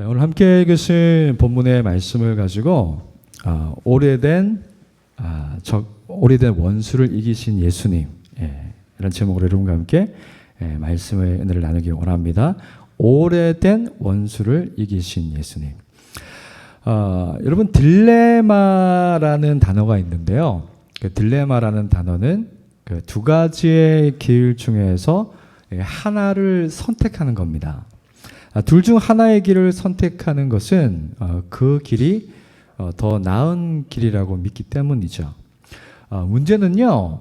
오늘 함께 계신 본문의 말씀을 가지고 오래된 원수를 이기신 예수님, 이런 제목으로 여러분과 함께 말씀의 은혜를 나누기 원합니다. 오래된 원수를 이기신 예수님. 여러분, 딜레마라는 단어가 있는데요. 그 딜레마라는 단어는 그 두 가지의 길 중에서 하나를 선택하는 겁니다. 둘 중 하나의 길을 선택하는 것은 그 길이 더 나은 길이라고 믿기 때문이죠. 문제는요,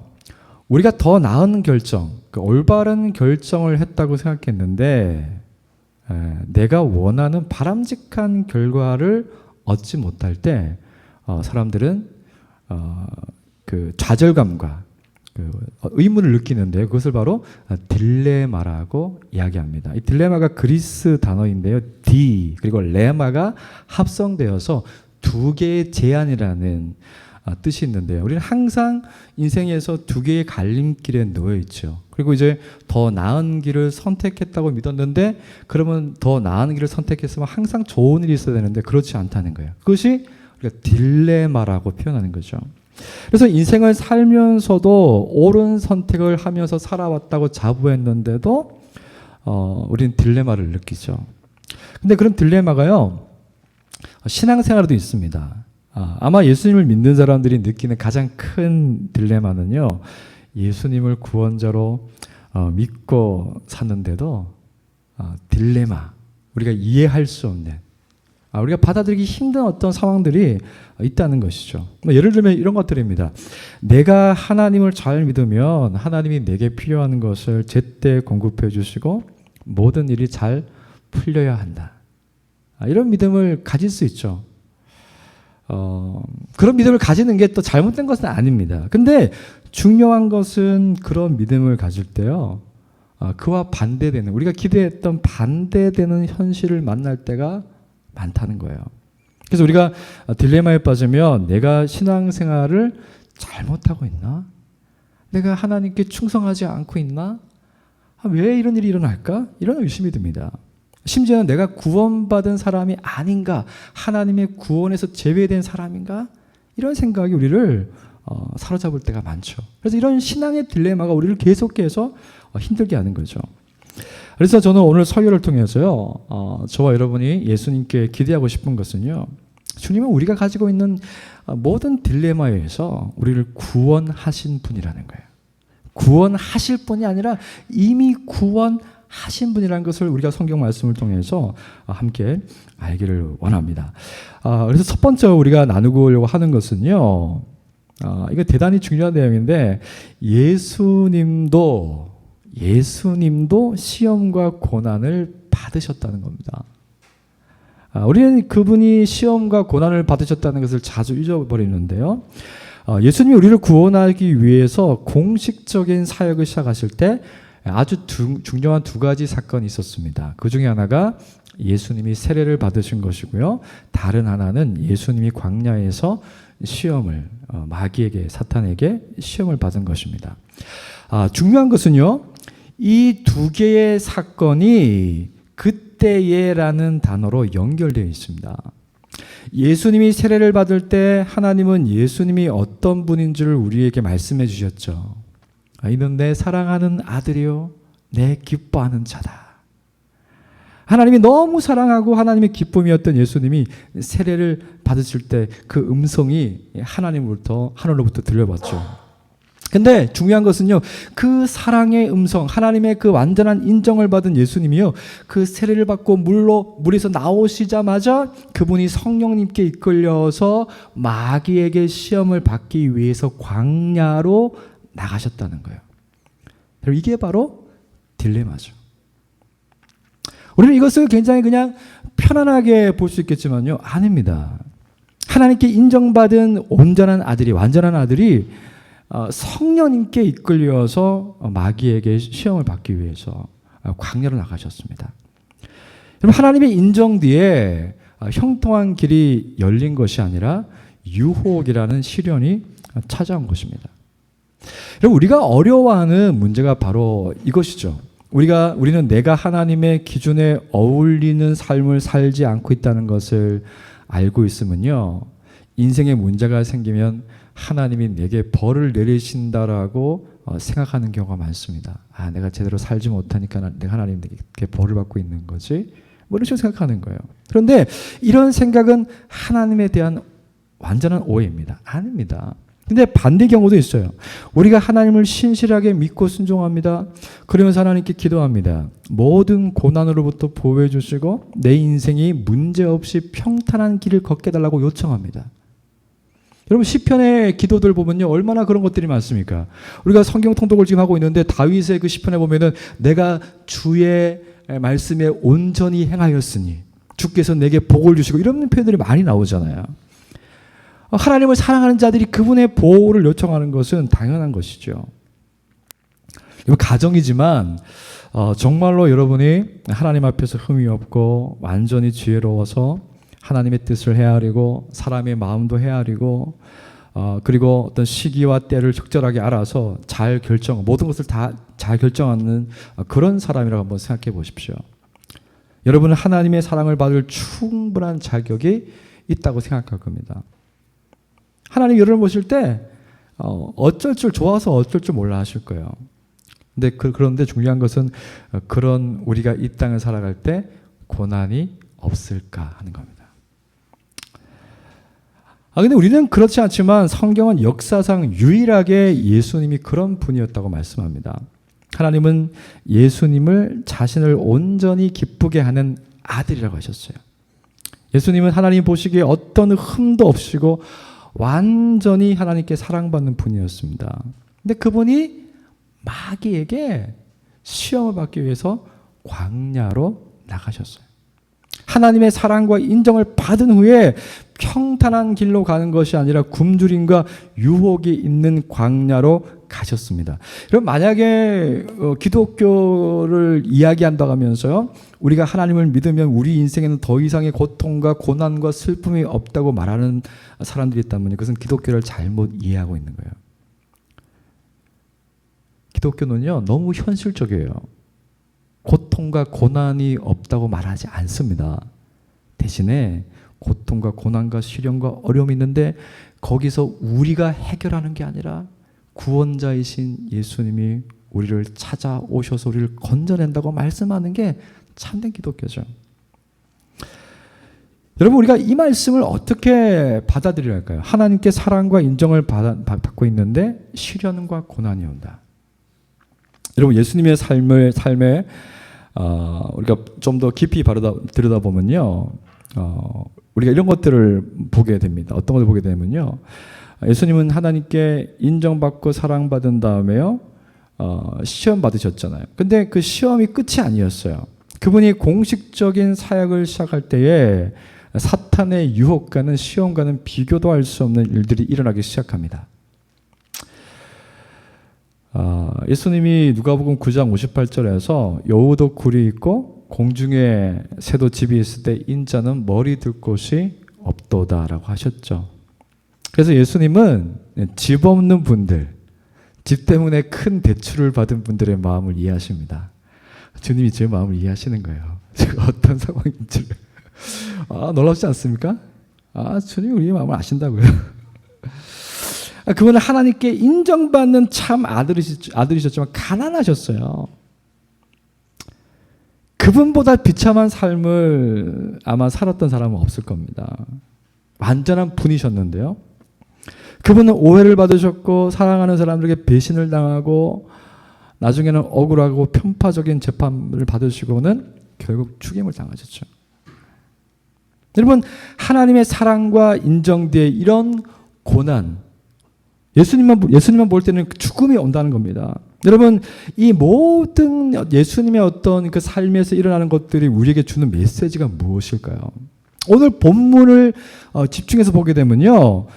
우리가 더 나은 결정, 그 올바른 결정을 했다고 생각했는데 내가 원하는 바람직한 결과를 얻지 못할 때 사람들은 그 좌절감과 의문을 느끼는데요. 그것을 바로 딜레마라고 이야기합니다. 이 딜레마가 그리스 단어인데요. 디 그리고 레마가 합성되어서 두 개의 제한이라는 뜻이 있는데요. 우리는 항상 인생에서 두 개의 갈림길에 놓여 있죠. 그리고 이제 더 나은 길을 선택했다고 믿었는데 그러면 더 나은 길을 선택했으면 항상 좋은 일이 있어야 되는데 그렇지 않다는 거예요. 그것이 우리가 딜레마라고 표현하는 거죠. 그래서 인생을 살면서도 옳은 선택을 하면서 살아왔다고 자부했는데도 우리는 딜레마를 느끼죠. 근데 그런 딜레마가요, 신앙생활에도 있습니다. 아마 예수님을 믿는 사람들이 느끼는 가장 큰 딜레마는요, 예수님을 구원자로 믿고 샀는데도 딜레마, 우리가 이해할 수 없는, 우리가 받아들이기 힘든 어떤 상황들이 있다는 것이죠. 예를 들면 이런 것들입니다. 내가 하나님을 잘 믿으면 하나님이 내게 필요한 것을 제때 공급해 주시고 모든 일이 잘 풀려야 한다. 이런 믿음을 가질 수 있죠. 그런 믿음을 가지는 게 또 잘못된 것은 아닙니다. 근데 중요한 것은 그런 믿음을 가질 때요, 그와 반대되는, 우리가 기대했던 반대되는 현실을 만날 때가 많다는 거예요. 그래서 우리가 딜레마에 빠지면 내가 신앙생활을 잘못하고 있나? 내가 하나님께 충성하지 않고 있나? 왜 이런 일이 일어날까? 이런 의심이 듭니다. 심지어는 내가 구원받은 사람이 아닌가? 하나님의 구원에서 제외된 사람인가? 이런 생각이 우리를 사로잡을 때가 많죠. 그래서 이런 신앙의 딜레마가 우리를 계속해서 힘들게 하는 거죠. 그래서 저는 오늘 설교를 통해서요, 저와 여러분이 예수님께 기대하고 싶은 것은요, 주님은 우리가 가지고 있는 모든 딜레마에서 우리를 구원하신 분이라는 거예요. 구원하실 분이 아니라 이미 구원하신 분이라는 것을 우리가 성경 말씀을 통해서 함께 알기를 원합니다. 그래서 첫 번째 우리가 나누려고 하는 것은요, 이거 대단히 중요한 내용인데, 예수님도 시험과 고난을 받으셨다는 겁니다. 우리는 그분이 시험과 고난을 받으셨다는 것을 자주 잊어버리는데요. 예수님이 우리를 구원하기 위해서 공식적인 사역을 시작하실 때 아주 중요한 두 가지 사건이 있었습니다. 그 중에 하나가 예수님이 세례를 받으신 것이고요. 다른 하나는 예수님이 광야에서 시험을, 마귀에게, 사탄에게 시험을 받은 것입니다. 중요한 것은요, 이 두 개의 사건이 그때에라는 단어로 연결되어 있습니다. 예수님이 세례를 받을 때 하나님은 예수님이 어떤 분인지를 우리에게 말씀해 주셨죠. 이는 내 사랑하는 아들이요 내 기뻐하는 자다. 하나님이 너무 사랑하고 하나님의 기쁨이었던 예수님이 세례를 받으실 때 그 음성이 하늘로부터 들려왔죠. 근데 중요한 것은요, 그 사랑의 음성, 하나님의 그 완전한 인정을 받은 예수님이요, 그 세례를 받고 물에서 나오시자마자 그분이 성령님께 이끌려서 마귀에게 시험을 받기 위해서 광야로 나가셨다는 거예요. 이게 바로 딜레마죠. 우리는 이것을 굉장히 그냥 편안하게 볼 수 있겠지만요, 아닙니다. 하나님께 인정받은 온전한 아들이, 완전한 아들이 성령님께 이끌려서 마귀에게 시험을 받기 위해서 광야로 나가셨습니다. 여러분, 하나님의 인정 뒤에 형통한 길이 열린 것이 아니라 유혹이라는 시련이 찾아온 것입니다. 여러분, 우리가 어려워하는 문제가 바로 이것이죠. 우리는 내가 하나님의 기준에 어울리는 삶을 살지 않고 있다는 것을 알고 있으면요, 인생에 문제가 생기면 하나님이 내게 벌을 내리신다라고 생각하는 경우가 많습니다. 내가 제대로 살지 못하니까 내가 하나님께 벌을 받고 있는 거지, 뭐 이런 식으로 생각하는 거예요. 그런데 이런 생각은 하나님에 대한 완전한 오해입니다. 아닙니다. 근데 반대 경우도 있어요. 우리가 하나님을 신실하게 믿고 순종합니다. 그러면서 하나님께 기도합니다. 모든 고난으로부터 보호해 주시고 내 인생이 문제없이 평탄한 길을 걷게 해달라고 요청합니다. 여러분, 시편의 기도들 보면요, 얼마나 그런 것들이 많습니까? 우리가 성경 통독을 지금 하고 있는데 다윗의 그 시편에 보면은 내가 주의 말씀에 온전히 행하였으니 주께서 내게 복을 주시고, 이런 표현들이 많이 나오잖아요. 하나님을 사랑하는 자들이 그분의 보호를 요청하는 것은 당연한 것이죠. 이건 가정이지만 정말로 여러분이 하나님 앞에서 흠이 없고 완전히 지혜로워서 하나님의 뜻을 헤아리고 사람의 마음도 헤아리고 그리고 어떤 시기와 때를 적절하게 알아서 모든 것을 다 잘 결정하는 그런 사람이라고 한번 생각해 보십시오. 여러분은 하나님의 사랑을 받을 충분한 자격이 있다고 생각할 겁니다. 하나님 여러분을 보실 때 어쩔 줄 좋아서 어쩔 줄 몰라 하실 거예요. 그런데 중요한 것은 그런 우리가 이 땅을 살아갈 때 고난이 없을까 하는 겁니다. 근데 우리는 그렇지 않지만 성경은 역사상 유일하게 예수님이 그런 분이었다고 말씀합니다. 하나님은 예수님을 자신을 온전히 기쁘게 하는 아들이라고 하셨어요. 예수님은 하나님 보시기에 어떤 흠도 없이고 완전히 하나님께 사랑받는 분이었습니다. 근데 그분이 마귀에게 시험을 받기 위해서 광야로 나가셨어요. 하나님의 사랑과 인정을 받은 후에 평탄한 길로 가는 것이 아니라 굶주림과 유혹이 있는 광야로 가셨습니다. 그럼 만약에 기독교를 이야기한다고 하면서요, 우리가 하나님을 믿으면 우리 인생에는 더 이상의 고통과 고난과 슬픔이 없다고 말하는 사람들이 있다면 그것은 기독교를 잘못 이해하고 있는 거예요. 기독교는요, 너무 현실적이에요. 고통과 고난이 없다고 말하지 않습니다. 대신에 고통과 고난과 시련과 어려움이 있는데 거기서 우리가 해결하는 게 아니라 구원자이신 예수님이 우리를 찾아오셔서 우리를 건져낸다고 말씀하는 게 참된 기독교죠. 여러분, 우리가 이 말씀을 어떻게 받아들여야 할까요? 하나님께 사랑과 인정을 받고 있는데 시련과 고난이 온다. 여러분, 예수님의 삶에 우리가 좀 더 깊이 들여다보면요, 우리가 이런 것들을 보게 됩니다. 어떤 것을 보게 되면요, 예수님은 하나님께 인정받고 사랑받은 다음에요, 시험 받으셨잖아요. 근데 그 시험이 끝이 아니었어요. 그분이 공식적인 사역을 시작할 때에 사탄의 유혹과는 시험과는 비교도 할 수 없는 일들이 일어나기 시작합니다. 예수님이 누가복음 9장 58절에서 여우도 굴이 있고 공중에 새도 집이 있을 때 인자는 머리 둘 곳이 없도다라고 하셨죠. 그래서 예수님은 집 없는 분들, 집 때문에 큰 대출을 받은 분들의 마음을 이해하십니다. 주님이 제 마음을 이해하시는 거예요. 제가 어떤 상황인지를. 놀랍지 않습니까? 주님이 우리의 마음을 아신다고요. 그분은 하나님께 인정받는 참 아들이셨지만 가난하셨어요. 그분보다 비참한 삶을 아마 살았던 사람은 없을 겁니다. 완전한 분이셨는데요. 그분은 오해를 받으셨고 사랑하는 사람들에게 배신을 당하고 나중에는 억울하고 편파적인 재판을 받으시고는 결국 죽임을 당하셨죠. 여러분, 하나님의 사랑과 인정 뒤에 이런 고난, 예수님만 볼 때는 죽음이 온다는 겁니다. 여러분, 이 모든 예수님의 어떤 그 삶에서 일어나는 것들이 우리에게 주는 메시지가 무엇일까요? 오늘 본문을 집중해서 보게 되면요,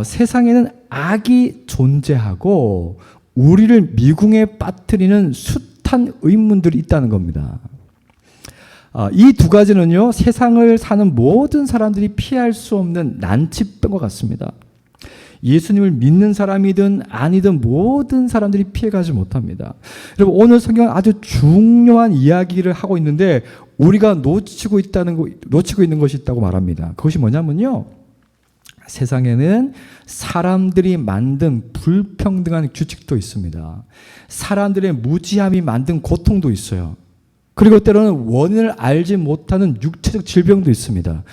세상에는 악이 존재하고 우리를 미궁에 빠뜨리는 숱한 의문들이 있다는 겁니다. 이 두 가지는요, 세상을 사는 모든 사람들이 피할 수 없는 난치병과 같습니다. 예수님을 믿는 사람이든 아니든 모든 사람들이 피해가지 못합니다. 여러분, 오늘 성경은 아주 중요한 이야기를 하고 있는데 우리가 놓치고 있는 것이 있다고 말합니다. 그것이 뭐냐면요, 세상에는 사람들이 만든 불평등한 규칙도 있습니다. 사람들의 무지함이 만든 고통도 있어요. 그리고 때로는 원인을 알지 못하는 육체적 질병도 있습니다.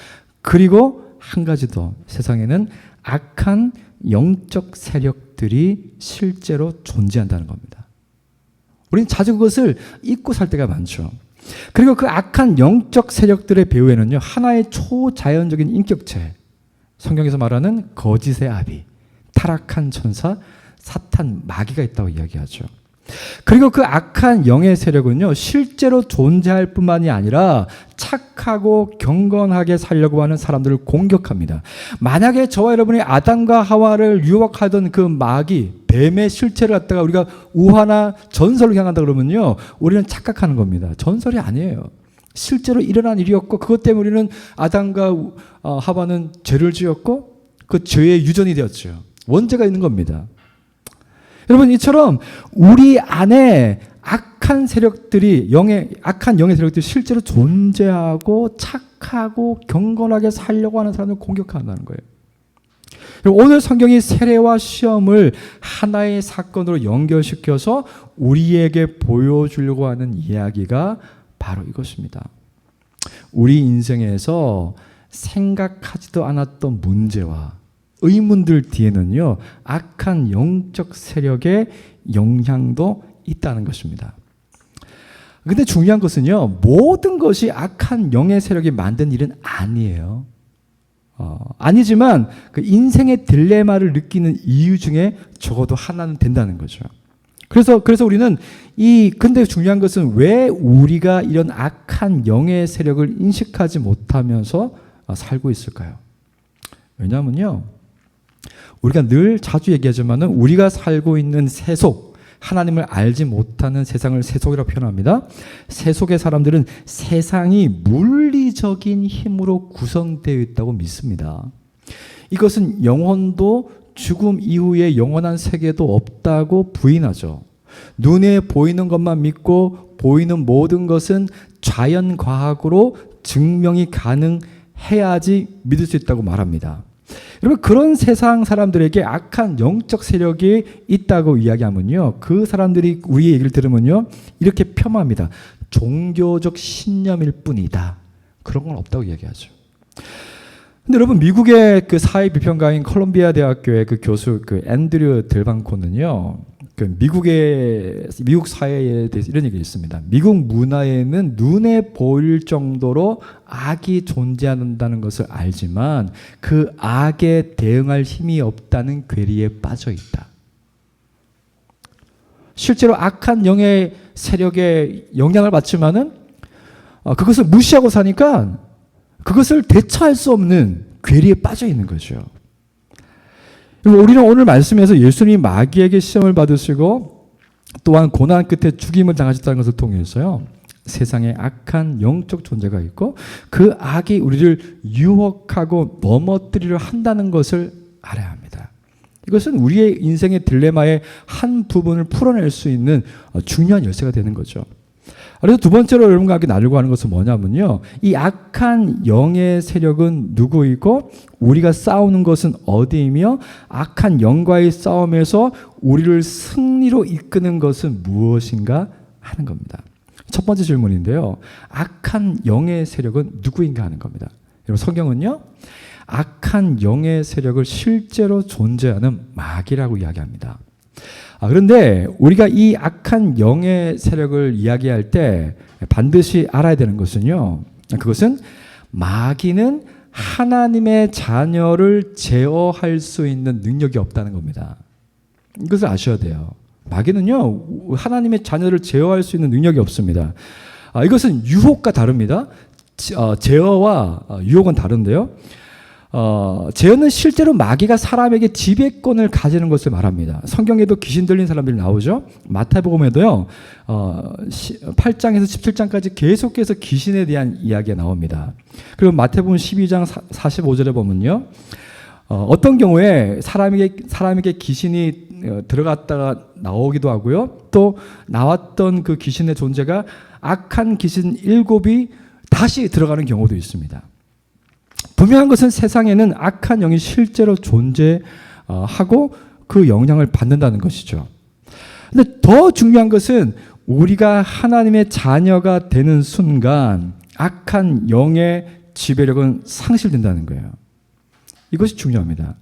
그리고 한 가지 더, 세상에는 악한 영적 세력들이 실제로 존재한다는 겁니다. 우리는 자주 그것을 잊고 살 때가 많죠. 그리고 그 악한 영적 세력들의 배후에는요, 하나의 초자연적인 인격체, 성경에서 말하는 거짓의 아비, 타락한 천사, 사탄, 마귀가 있다고 이야기하죠. 그리고 그 악한 영의 세력은요, 실제로 존재할 뿐만이 아니라 착하고 경건하게 살려고 하는 사람들을 공격합니다. 만약에 저와 여러분이 아담과 하와를 유혹하던 그 마귀, 뱀의 실체를 갖다가 우리가 우화나 전설로 향한다 그러면요, 우리는 착각하는 겁니다. 전설이 아니에요. 실제로 일어난 일이었고, 그것 때문에 우리는 아담과 하와는 죄를 지었고 그 죄의 유전이 되었죠. 원죄가 있는 겁니다. 여러분, 이처럼 우리 안에 악한 영의 세력들이 실제로 존재하고 착하고 경건하게 살려고 하는 사람을 공격한다는 거예요. 오늘 성경이 세례와 시험을 하나의 사건으로 연결시켜서 우리에게 보여주려고 하는 이야기가 바로 이것입니다. 우리 인생에서 생각하지도 않았던 문제와 의문들 뒤에는요, 악한 영적 세력의 영향도 있다는 것입니다. 근데 중요한 것은요, 모든 것이 악한 영의 세력이 만든 일은 아니에요. 아니지만 그 인생의 딜레마를 느끼는 이유 중에 적어도 하나는 된다는 거죠. 그래서 우리는 근데 중요한 것은 왜 우리가 이런 악한 영의 세력을 인식하지 못하면서 살고 있을까요? 왜냐하면요, 우리가 늘 자주 얘기하지만은 우리가 살고 있는 세속, 하나님을 알지 못하는 세상을 세속이라고 표현합니다. 세속의 사람들은 세상이 물리적인 힘으로 구성되어 있다고 믿습니다. 이것은 영혼도 죽음 이후에 영원한 세계도 없다고 부인하죠. 눈에 보이는 것만 믿고 보이는 모든 것은 자연과학으로 증명이 가능해야지 믿을 수 있다고 말합니다. 여러분, 그런 세상 사람들에게 악한 영적 세력이 있다고 이야기하면요, 그 사람들이 우리의 얘기를 들으면요, 이렇게 폄하합니다. 종교적 신념일 뿐이다. 그런 건 없다고 이야기하죠. 근데 여러분, 미국의 그 사회 비평가인 콜롬비아 대학교의 그 교수 앤드류 델방코는요, 미국 사회에 대해서 이런 얘기가 있습니다. 미국 문화에는 눈에 보일 정도로 악이 존재한다는 것을 알지만 그 악에 대응할 힘이 없다는 괴리에 빠져 있다. 실제로 악한 영의 세력에 영향을 받지만은 그것을 무시하고 사니까 그것을 대처할 수 없는 괴리에 빠져 있는 거죠. 우리는 오늘 말씀에서 예수님이 마귀에게 시험을 받으시고 또한 고난 끝에 죽임을 당하셨다는 것을 통해서요, 세상에 악한 영적 존재가 있고 그 악이 우리를 유혹하고 넘어뜨리려 한다는 것을 알아야 합니다. 이것은 우리의 인생의 딜레마의 한 부분을 풀어낼 수 있는 중요한 열쇠가 되는 거죠. 그래서 두 번째로 여러분과 함께 나누고 하는 것은 뭐냐면요, 이 악한 영의 세력은 누구이고 우리가 싸우는 것은 어디이며 악한 영과의 싸움에서 우리를 승리로 이끄는 것은 무엇인가 하는 겁니다. 첫 번째 질문인데요, 악한 영의 세력은 누구인가 하는 겁니다. 여러분, 성경은요, 악한 영의 세력을 실제로 존재하는 마귀라고 이야기합니다. 그런데 우리가 이 악한 영의 세력을 이야기할 때 반드시 알아야 되는 것은요, 그것은 마귀는 하나님의 자녀를 제어할 수 있는 능력이 없다는 겁니다. 이것을 아셔야 돼요. 마귀는요, 하나님의 자녀를 제어할 수 있는 능력이 없습니다. 이것은 유혹과 다릅니다. 제어와 유혹은 다른데요. 제어는 실제로 마귀가 사람에게 지배권을 가지는 것을 말합니다. 성경에도 귀신 들린 사람들이 나오죠. 마태복음에도요, 8장에서 17장까지 계속해서 귀신에 대한 이야기가 나옵니다. 그리고 마태복음 12장 45절에 보면요, 어떤 경우에 사람에게 귀신이 들어갔다가 나오기도 하고요. 또 나왔던 그 귀신의 존재가 악한 귀신 7이 다시 들어가는 경우도 있습니다. 분명한 것은 세상에는 악한 영이 실제로 존재하고 그 영향을 받는다는 것이죠. 근데 더 중요한 것은 우리가 하나님의 자녀가 되는 순간 악한 영의 지배력은 상실된다는 거예요. 이것이 중요합니다.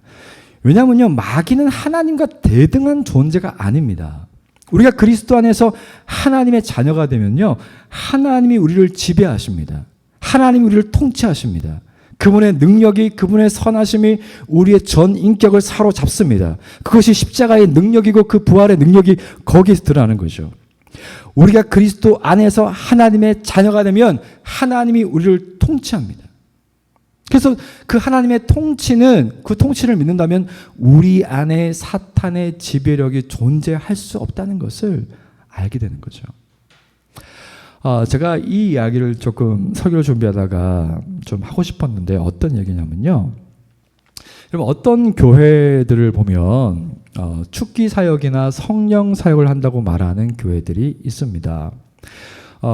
왜냐하면요, 마귀는 하나님과 대등한 존재가 아닙니다. 우리가 그리스도 안에서 하나님의 자녀가 되면요, 하나님이 우리를 지배하십니다. 하나님이 우리를 통치하십니다. 그분의 능력이, 그분의 선하심이 우리의 전 인격을 사로잡습니다. 그것이 십자가의 능력이고 그 부활의 능력이 거기에서 드러나는 거죠. 우리가 그리스도 안에서 하나님의 자녀가 되면 하나님이 우리를 통치합니다. 그래서 그 하나님의 통치는, 그 통치를 믿는다면 우리 안에 사탄의 지배력이 존재할 수 없다는 것을 알게 되는 거죠. 제가 이 이야기를 조금 설교를 준비하다가 좀 하고 싶었는데 어떤 얘기냐면요. 여러분, 어떤 교회들을 보면 축기 사역이나 성령 사역을 한다고 말하는 교회들이 있습니다.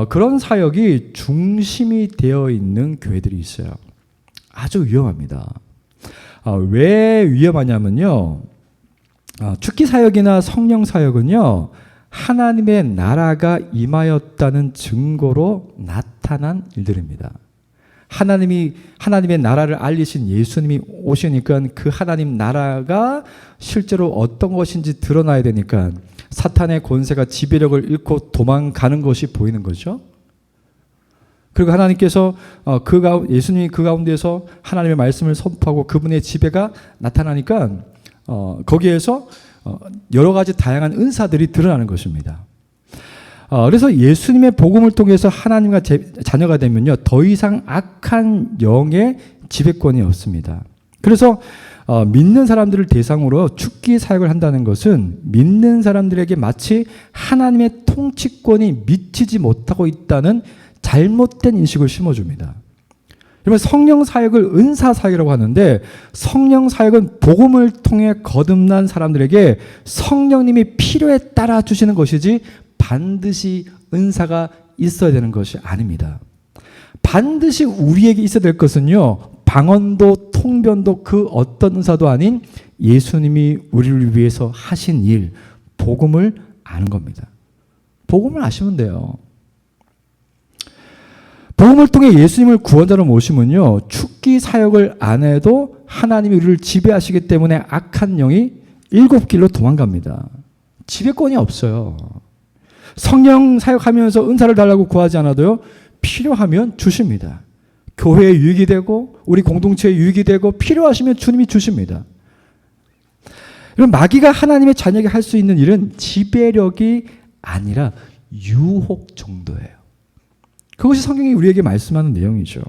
그런 사역이 중심이 되어 있는 교회들이 있어요. 아주 위험합니다. 왜 위험하냐면요. 축기 사역이나 성령 사역은요, 하나님의 나라가 임하였다는 증거로 나타난 일들입니다. 하나님의 나라를 알리신 예수님이 오시니까 그 하나님 나라가 실제로 어떤 것인지 드러나야 되니까 사탄의 권세가 지배력을 잃고 도망가는 것이 보이는 거죠. 그리고 하나님께서 예수님이 그 가운데서 하나님의 말씀을 선포하고 그분의 지배가 나타나니까 거기에서 여러 가지 다양한 은사들이 드러나는 것입니다. 그래서 예수님의 복음을 통해서 하나님과 자녀가 되면요, 더 이상 악한 영의 지배권이 없습니다. 그래서 믿는 사람들을 대상으로 축기 사역을 한다는 것은 믿는 사람들에게 마치 하나님의 통치권이 미치지 못하고 있다는 잘못된 인식을 심어줍니다. 여러분, 성령 사역을 은사 사역이라고 하는데, 성령 사역은 복음을 통해 거듭난 사람들에게 성령님이 필요에 따라 주시는 것이지 반드시 은사가 있어야 되는 것이 아닙니다. 반드시 우리에게 있어야 될 것은요, 방언도 통변도 그 어떤 은사도 아닌 예수님이 우리를 위해서 하신 일, 복음을 아는 겁니다. 복음을 아시면 돼요. 복음을 통해 예수님을 구원자로 모시면요, 축기 사역을 안 해도 하나님이 우리를 지배하시기 때문에 악한 영이 7길로 도망갑니다. 지배권이 없어요. 성령 사역하면서 은사를 달라고 구하지 않아도요, 필요하면 주십니다. 교회에 유익이 되고 우리 공동체에 유익이 되고 필요하시면 주님이 주십니다. 여러분, 마귀가 하나님의 자녀에게 할 수 있는 일은 지배력이 아니라 유혹 정도예요. 그것이 성경이 우리에게 말씀하는 내용이죠.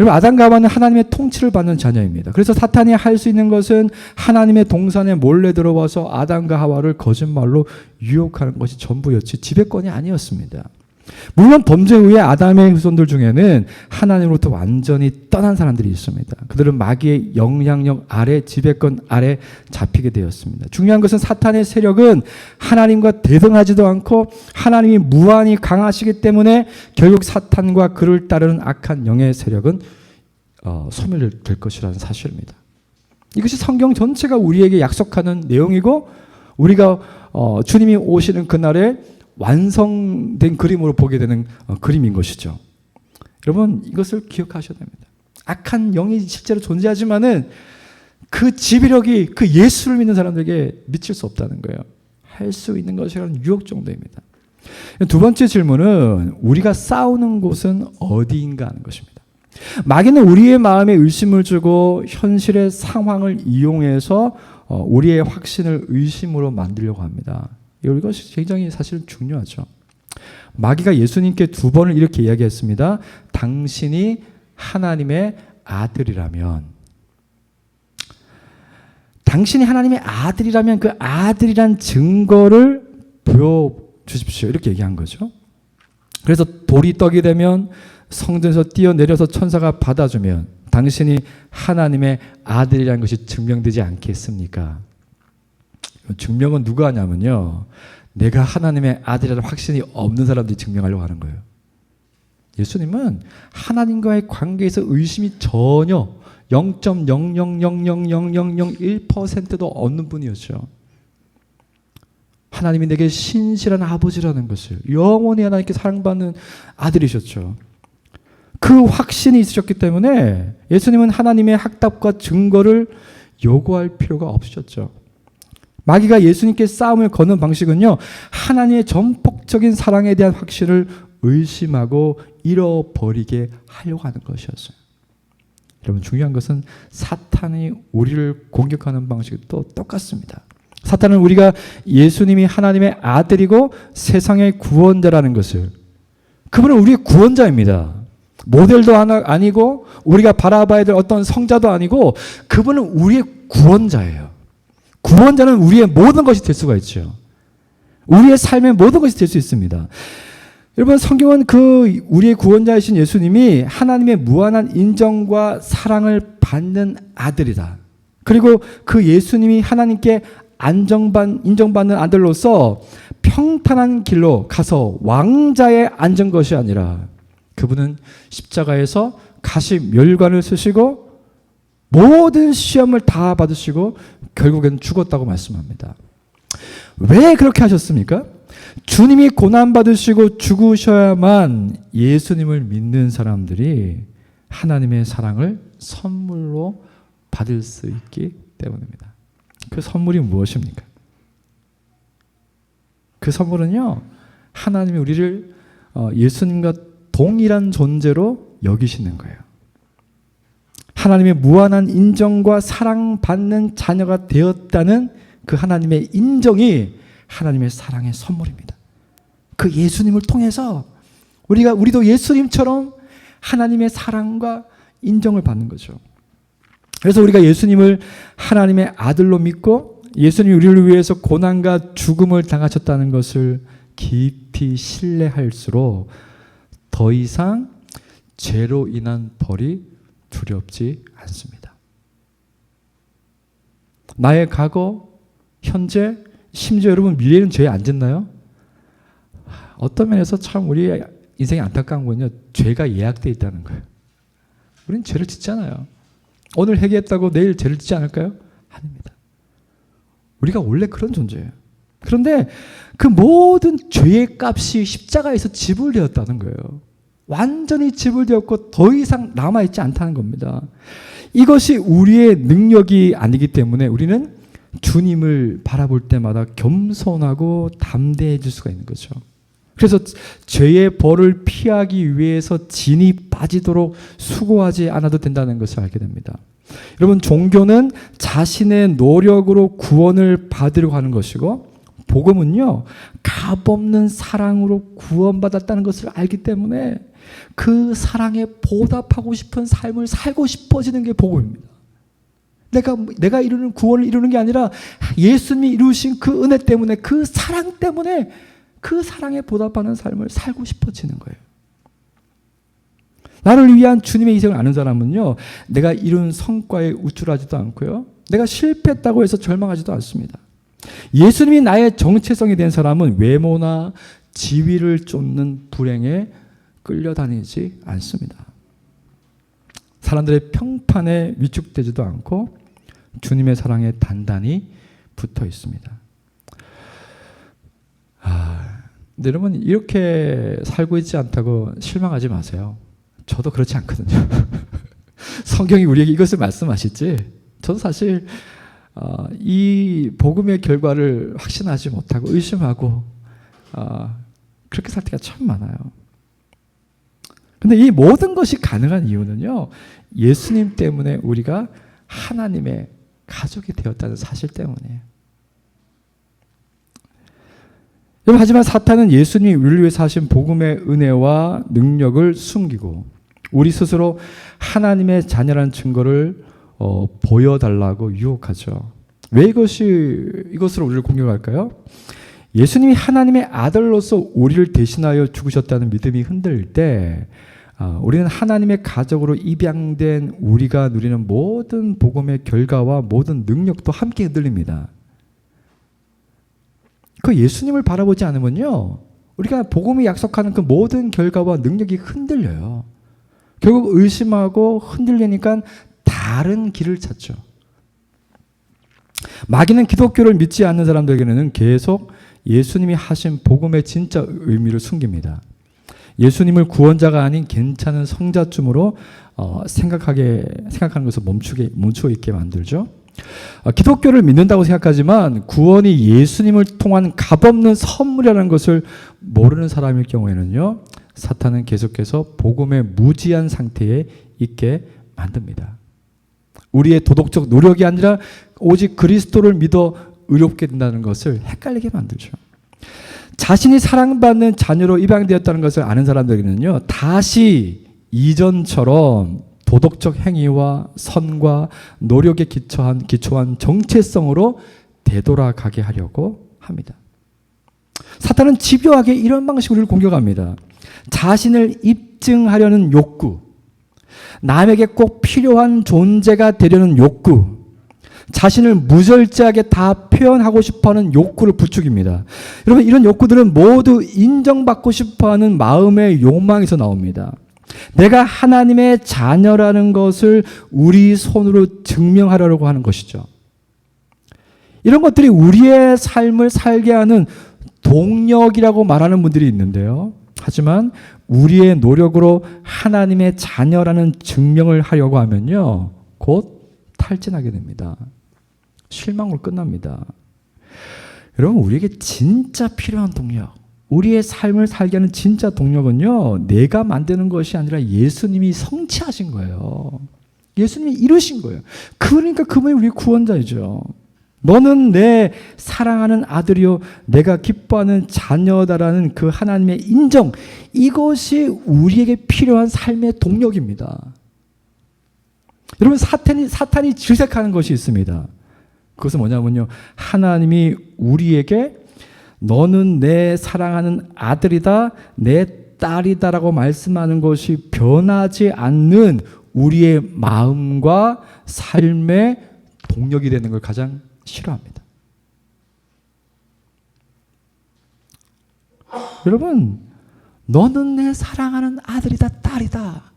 여러분, 아담과 하와는 하나님의 통치를 받는 자녀입니다. 그래서 사탄이 할 수 있는 것은 하나님의 동산에 몰래 들어와서 아담과 하와를 거짓말로 유혹하는 것이 전부였지 지배권이 아니었습니다. 물론 범죄 후에 아담의 후손들 중에는 하나님으로부터 완전히 떠난 사람들이 있습니다. 그들은 마귀의 영향력 아래, 지배권 아래 잡히게 되었습니다. 중요한 것은 사탄의 세력은 하나님과 대등하지도 않고 하나님이 무한히 강하시기 때문에 결국 사탄과 그를 따르는 악한 영의 세력은 소멸될 것이라는 사실입니다. 이것이 성경 전체가 우리에게 약속하는 내용이고, 우리가 주님이 오시는 그날에 완성된 그림으로 보게 되는 그림인 것이죠. 여러분, 이것을 기억하셔야 됩니다. 악한 영이 실제로 존재하지만은 그 지배력이 그 예수를 믿는 사람들에게 미칠 수 없다는 거예요. 할 수 있는 것이라는 유혹 정도입니다. 두 번째 질문은 우리가 싸우는 곳은 어디인가 하는 것입니다. 마귀는 우리의 마음에 의심을 주고 현실의 상황을 이용해서 우리의 확신을 의심으로 만들려고 합니다. 이것이 굉장히 사실 중요하죠. 마귀가 예수님께 2번을 이렇게 이야기했습니다. 당신이 하나님의 아들이라면, 당신이 하나님의 아들이라면 그 아들이란 증거를 보여주십시오. 이렇게 얘기한 거죠. 그래서 돌이 떡이 되면, 성전에서 뛰어내려서 천사가 받아주면, 당신이 하나님의 아들이라는 것이 증명되지 않겠습니까? 증명은 누가 하냐면요, 내가 하나님의 아들이라는 확신이 없는 사람들이 증명하려고 하는 거예요. 예수님은 하나님과의 관계에서 의심이 전혀 0.0000001%도 없는 분이었죠. 하나님이 내게 신실한 아버지라는 것을, 영원히 하나님께 사랑받는 아들이셨죠. 그 확신이 있으셨기 때문에 예수님은 하나님의 학답과 증거를 요구할 필요가 없으셨죠. 마귀가 예수님께 싸움을 거는 방식은요, 하나님의 전폭적인 사랑에 대한 확신을 의심하고 잃어버리게 하려고 하는 것이었어요. 여러분, 중요한 것은 사탄이 우리를 공격하는 방식이 또 똑같습니다. 사탄은 우리가 예수님이 하나님의 아들이고 세상의 구원자라는 것을, 그분은 우리의 구원자입니다. 모델도 아니고 우리가 바라봐야 될 어떤 성자도 아니고, 그분은 우리의 구원자예요. 구원자는 우리의 모든 것이 될 수가 있죠. 우리의 삶의 모든 것이 될 수 있습니다. 여러분, 성경은 그 우리의 구원자이신 예수님이 하나님의 무한한 인정과 사랑을 받는 아들이다. 그리고 그 예수님이 하나님께 인정받는 아들로서 평탄한 길로 가서 왕자에 앉은 것이 아니라, 그분은 십자가에서 가시 멸관을 쓰시고 모든 시험을 다 받으시고 결국엔 죽었다고 말씀합니다. 왜 그렇게 하셨습니까? 주님이 고난받으시고 죽으셔야만 예수님을 믿는 사람들이 하나님의 사랑을 선물로 받을 수 있기 때문입니다. 그 선물이 무엇입니까? 그 선물은요, 하나님이 우리를 예수님과 동일한 존재로 여기시는 거예요. 하나님의 무한한 인정과 사랑받는 자녀가 되었다는 그 하나님의 인정이 하나님의 사랑의 선물입니다. 그 예수님을 통해서 우리도 예수님처럼 하나님의 사랑과 인정을 받는 거죠. 그래서 우리가 예수님을 하나님의 아들로 믿고 예수님이 우리를 위해서 고난과 죽음을 당하셨다는 것을 깊이 신뢰할수록 더 이상 죄로 인한 벌이 두렵지 않습니다. 나의 과거, 현재, 심지어 여러분 미래는 죄에 안 짓나요? 어떤 면에서 참 우리 인생이 안타까운 건요, 죄가 예약되어 있다는 거예요. 우리는 죄를 짓잖아요. 오늘 회개했다고 내일 죄를 짓지 않을까요? 아닙니다. 우리가 원래 그런 존재예요. 그런데 그 모든 죄의 값이 십자가에서 지불되었다는 거예요. 완전히 지불되었고 더 이상 남아있지 않다는 겁니다. 이것이 우리의 능력이 아니기 때문에 우리는 주님을 바라볼 때마다 겸손하고 담대해질 수가 있는 거죠. 그래서 죄의 벌을 피하기 위해서 진이 빠지도록 수고하지 않아도 된다는 것을 알게 됩니다. 여러분, 종교는 자신의 노력으로 구원을 받으려고 하는 것이고, 복음은요, 값없는 사랑으로 구원받았다는 것을 알기 때문에 그 사랑에 보답하고 싶은 삶을 살고 싶어지는 게 복음입니다. 내가 이루는 구원을 이루는 게 아니라 예수님이 이루신 그 은혜 때문에, 그 사랑 때문에 그 사랑에 보답하는 삶을 살고 싶어지는 거예요. 나를 위한 주님의 희생을 아는 사람은요, 내가 이룬 성과에 우쭐하지도 않고요, 내가 실패했다고 해서 절망하지도 않습니다. 예수님이 나의 정체성이 된 사람은 외모나 지위를 쫓는 불행에 끌려다니지 않습니다. 사람들의 평판에 위축되지도 않고 주님의 사랑에 단단히 붙어 있습니다. 근데 여러분, 이렇게 살고 있지 않다고 실망하지 마세요. 저도 그렇지 않거든요. 성경이 우리에게 이것을 말씀하실지 저도 사실 이 복음의 결과를 확신하지 못하고 의심하고 그렇게 살 때가 참 많아요. 근데 이 모든 것이 가능한 이유는요, 예수님 때문에 우리가 하나님의 가족이 되었다는 사실 때문이에요. 여러분, 하지만 사탄은 예수님이 우리를 위해서 하신 복음의 은혜와 능력을 숨기고 우리 스스로 하나님의 자녀라는 증거를 보여달라고 유혹하죠. 왜 이것으로 우리를 공격할까요? 예수님이 하나님의 아들로서 우리를 대신하여 죽으셨다는 믿음이 흔들릴 때 우리는 하나님의 가족으로 입양된 우리가 누리는 모든 복음의 결과와 모든 능력도 함께 흔들립니다. 그 예수님을 바라보지 않으면요, 우리가 복음이 약속하는 그 모든 결과와 능력이 흔들려요. 결국 의심하고 흔들리니까 다른 길을 찾죠. 마귀는 기독교를 믿지 않는 사람들에게는 계속 예수님이 하신 복음의 진짜 의미를 숨깁니다. 예수님을 구원자가 아닌 괜찮은 성자쯤으로 생각하는 것을 멈추어 있게 만들죠. 기독교를 믿는다고 생각하지만 구원이 예수님을 통한 값없는 선물이라는 것을 모르는 사람일 경우에는요, 사탄은 계속해서 복음의 무지한 상태에 있게 만듭니다. 우리의 도덕적 노력이 아니라 오직 그리스도를 믿어 의롭게 된다는 것을 헷갈리게 만들죠. 자신이 사랑받는 자녀로 입양되었다는 것을 아는 사람들에게는요, 다시 이전처럼 도덕적 행위와 선과 노력에 기초한 정체성으로 되돌아가게 하려고 합니다. 사탄은 집요하게 이런 방식으로 우리를 공격합니다. 자신을 입증하려는 욕구, 남에게 꼭 필요한 존재가 되려는 욕구, 자신을 무절제하게 다 표현하고 싶어하는 욕구를 부추깁니다. 여러분, 이런 욕구들은 모두 인정받고 싶어하는 마음의 욕망에서 나옵니다. 내가 하나님의 자녀라는 것을 우리 손으로 증명하려고 하는 것이죠. 이런 것들이 우리의 삶을 살게 하는 동력이라고 말하는 분들이 있는데요. 하지만 우리의 노력으로 하나님의 자녀라는 증명을 하려고 하면요, 곧 탈진하게 됩니다. 실망으로 끝납니다. 여러분, 우리에게 진짜 필요한 동력, 우리의 삶을 살게 하는 진짜 동력은요, 내가 만드는 것이 아니라 예수님이 성취하신 거예요. 예수님이 이루신 거예요. 그러니까 그분이 우리 구원자이죠. 너는 내 사랑하는 아들이요 내가 기뻐하는 자녀다라는 그 하나님의 인정, 이것이 우리에게 필요한 삶의 동력입니다. 여러분, 사탄이 질색하는 것이 있습니다. 그것은 뭐냐면요, 하나님이 우리에게 너는 내 사랑하는 아들이다, 내 딸이다라고 말씀하는 것이 변하지 않는 우리의 마음과 삶의 동력이 되는 걸 가장 싫어합니다. 여러분, 너는 내 사랑하는 아들이다, 딸이다,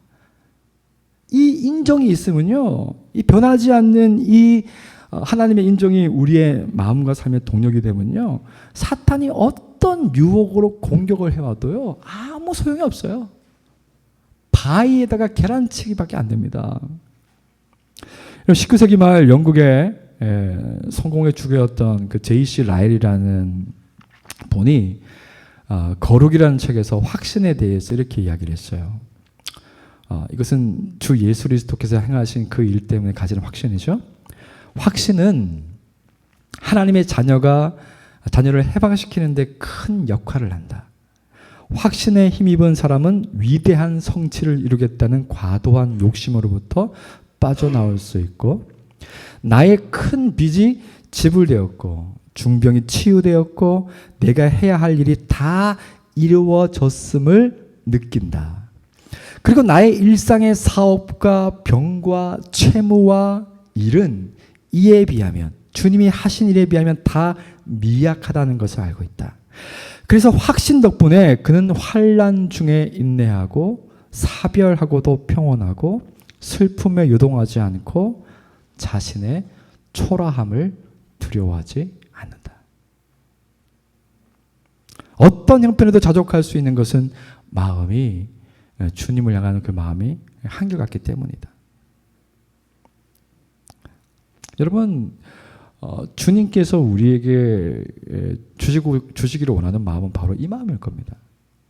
이 인정이 있으면요, 이 변하지 않는 이 하나님의 인정이 우리의 마음과 삶의 동력이 되면요, 사탄이 어떤 유혹으로 공격을 해와도요, 아무 소용이 없어요. 바위에다가 계란치기밖에 안 됩니다. 19세기 말 영국의 성공의 주교였던 그 J.C. 라일이라는 분이 거룩이라는 책에서 확신에 대해서 이렇게 이야기를 했어요. 이것은 주 예수 그리스도께서 행하신 그 일 때문에 가지는 확신이죠. 확신은 하나님의 자녀를 해방시키는데 큰 역할을 한다. 확신에 힘입은 사람은 위대한 성취를 이루겠다는 과도한 욕심으로부터 빠져나올 수 있고, 나의 큰 빚이 지불되었고 중병이 치유되었고 내가 해야 할 일이 다 이루어졌음을 느낀다. 그리고 나의 일상의 사업과 병과 채무와 일은 이에 비하면, 주님이 하신 일에 비하면 다 미약하다는 것을 알고 있다. 그래서 확신 덕분에 그는 환난 중에 인내하고 사별하고도 평온하고 슬픔에 요동하지 않고 자신의 초라함을 두려워하지 않는다. 어떤 형편에도 자족할 수 있는 것은 마음이, 주님을 향하는 그 마음이 한결같기 때문이다. 여러분, 주님께서 우리에게 주시기를 원하는 마음은 바로 이 마음일 겁니다.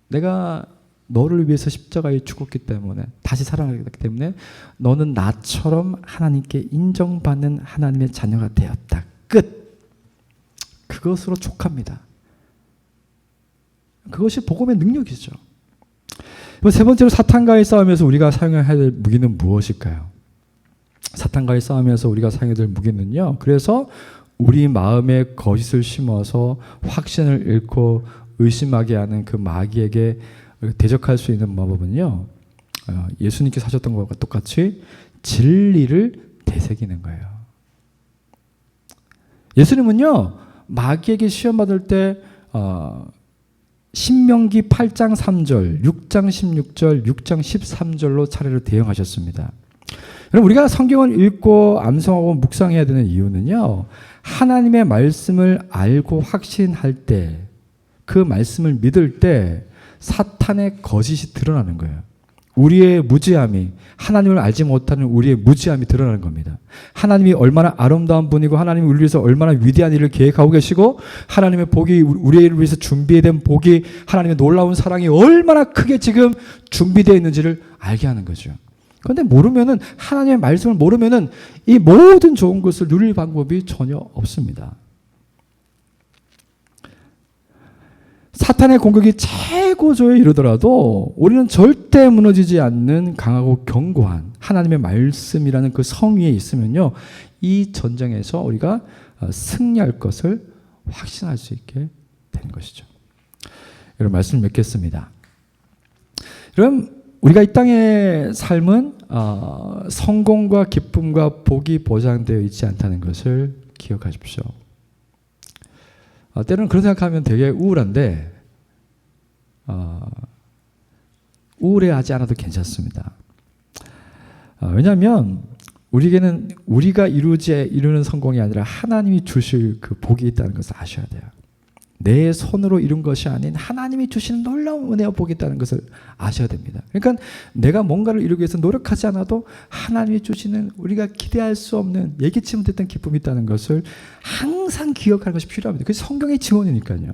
내가 너를 위해서 십자가에 죽었기 때문에, 다시 살아나기 때문에 너는 나처럼 하나님께 인정받는 하나님의 자녀가 되었다. 끝. 그것으로 족합니다. 그것이 복음의 능력이죠. 세 번째로, 사탄과의 싸움에서 우리가 사용해야 할 무기는 무엇일까요? 사탄과의 싸움에서 우리가 사용해야 될 무기는요, 그래서 우리 마음에 거짓을 심어서 확신을 잃고 의심하게 하는 그 마귀에게 대적할 수 있는 방법은요, 예수님께서 하셨던 것과 똑같이 진리를 되새기는 거예요. 예수님은요, 마귀에게 시험 받을 때 신명기 8장 3절, 6장 16절, 6장 13절로 차례로 대응하셨습니다. 여러분, 우리가 성경을 읽고 암송하고 묵상해야 되는 이유는요, 하나님의 말씀을 알고 확신할 때, 그 말씀을 믿을 때 사탄의 거짓이 드러나는 거예요. 우리의 무지함이, 하나님을 알지 못하는 우리의 무지함이 드러나는 겁니다. 하나님이 얼마나 아름다운 분이고 하나님이 우리를 위해서 얼마나 위대한 일을 계획하고 계시고 하나님의 복이, 우리를 위해서 준비된 복이, 하나님의 놀라운 사랑이 얼마나 크게 지금 준비되어 있는지를 알게 하는 거죠. 그런데 모르면은, 하나님의 말씀을 모르면은 이 모든 좋은 것을 누릴 방법이 전혀 없습니다. 사탄의 공격이 최고조에 이르더라도 우리는 절대 무너지지 않는 강하고 견고한 하나님의 말씀이라는 그 성위에 있으면요, 이 전쟁에서 우리가 승리할 것을 확신할 수 있게 되는 것이죠. 여러분, 말씀을 맺겠습니다. 여러분, 우리가 이 땅의 삶은 성공과 기쁨과 복이 보장되어 있지 않다는 것을 기억하십시오. 때로는 그런 생각하면 되게 우울한데 우울해하지 않아도 괜찮습니다. 왜냐하면 우리에게는 우리가 이루는 성공이 아니라 하나님이 주실 그 복이 있다는 것을 아셔야 돼요. 내 손으로 이룬 것이 아닌 하나님이 주시는 놀라운 은혜와 복이 있다는 것을 아셔야 됩니다. 그러니까 내가 뭔가를 이루기 위해서 노력하지 않아도 하나님이 주시는, 우리가 기대할 수 없는, 예기치 못했던 기쁨이 있다는 것을 항상 기억하는 것이 필요합니다. 그게 성경의 증언이니까요.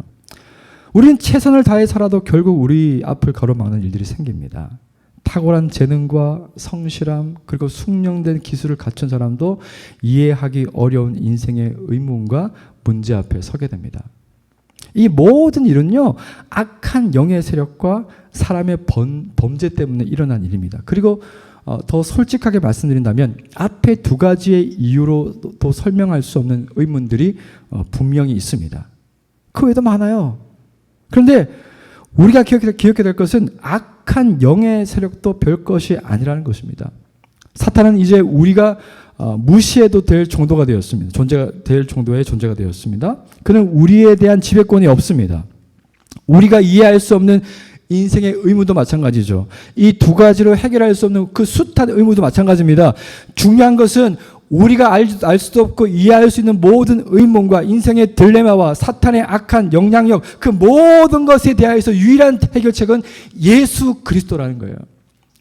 우리는 최선을 다해 살아도 결국 우리 앞을 가로막는 일들이 생깁니다. 탁월한 재능과 성실함, 그리고 숙련된 기술을 갖춘 사람도 이해하기 어려운 인생의 의문과 문제 앞에 서게 됩니다. 이 모든 일은요, 악한 영의 세력과 사람의 범죄 때문에 일어난 일입니다. 그리고 더 솔직하게 말씀드린다면 앞에 두 가지의 이유로도 설명할 수 없는 의문들이 분명히 있습니다. 그 외에도 많아요. 그런데 우리가 기억해야 될 것은 악한 영의 세력도 별것이 아니라는 것입니다. 사탄은 이제 우리가 무시해도 될 정도가 되었습니다. 될 정도의 존재가 되었습니다. 그는 우리에 대한 지배권이 없습니다. 우리가 이해할 수 없는 인생의 의무도 마찬가지죠. 이 두 가지로 해결할 수 없는 그 숱한 의무도 마찬가지입니다. 중요한 것은 우리가 알 수도 없고 이해할 수 있는 모든 의문과 인생의 딜레마와 사탄의 악한 영향력, 그 모든 것에 대하여서 유일한 해결책은 예수 그리스도라는 거예요.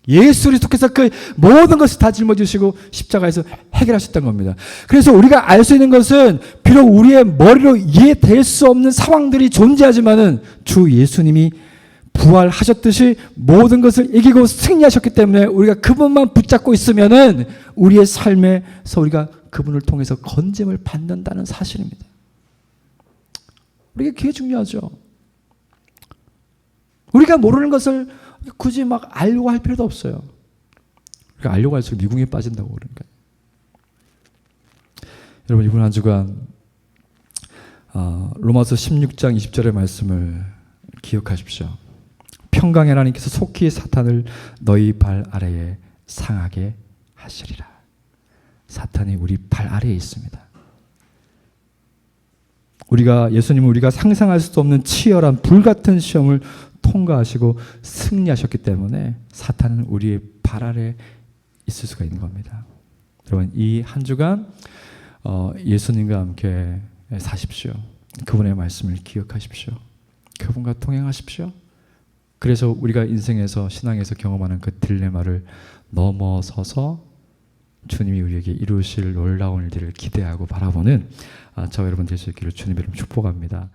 예수 그리스도께서 그 모든 것을 다 짊어지시고 십자가에서 해결하셨던 겁니다. 그래서 우리가 알 수 있는 것은 비록 우리의 머리로 이해될 수 없는 상황들이 존재하지만은 주 예수님이 부활하셨듯이 모든 것을 이기고 승리하셨기 때문에 우리가 그분만 붙잡고 있으면은 우리의 삶에서 우리가 그분을 통해서 건짐을 받는다는 사실입니다. 우리가 그게 중요하죠. 우리가 모르는 것을 굳이 막 알려고 할 필요도 없어요. 우리가 알려고 할수록 미궁에 빠진다고 그러니까. 여러분, 이번 한 주간 로마서 16장 20절의 말씀을 기억하십시오. 평강의 하나님께서 속히 사탄을 너희 발 아래에 상하게 하시리라. 사탄이 우리 발 아래에 있습니다. 예수님은 우리가 상상할 수도 없는 치열한 불같은 시험을 통과하시고 승리하셨기 때문에 사탄은 우리의 발 아래에 있을 수가 있는 겁니다. 여러분, 이 한 주간 예수님과 함께 사십시오. 그분의 말씀을 기억하십시오. 그분과 동행하십시오. 그래서 우리가 인생에서, 신앙에서 경험하는 그 딜레마를 넘어서서 주님이 우리에게 이루실 놀라운 일들을 기대하고 바라보는 저와 여러분 될 수 있기를 주님의 이름으로 축복합니다.